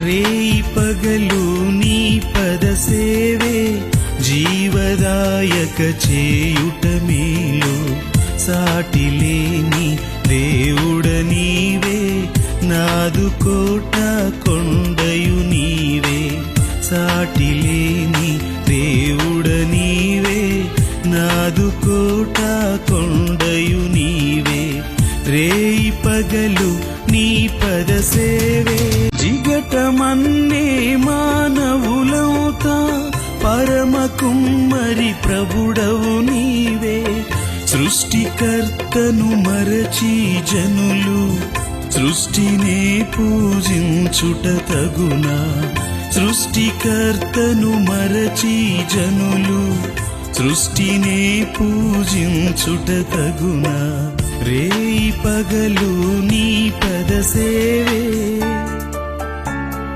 రేయి పగలు నీ పద సేవే జీవదాయక చేయుట మేలు. సాటిలేని దేవుడ నీవే, నాదు కోట కొండయు నీవే. సాటిలేని దేవుడ నీవే, నాదు కోట కొండయు నీవే. రేయి పగలు నీ పద సేవే జిగటమన్నే మానవులవుతా, పరమ కుమ్మరి ప్రభుడవు నీవే. సృష్టికర్తను మరచి జనులు సృష్టినే పూజించుట తగునా. సృష్టికర్తను మరచి జనులు సృష్టినే పూజించుట తగునా. రేయి పగలు నీ పద సేవే.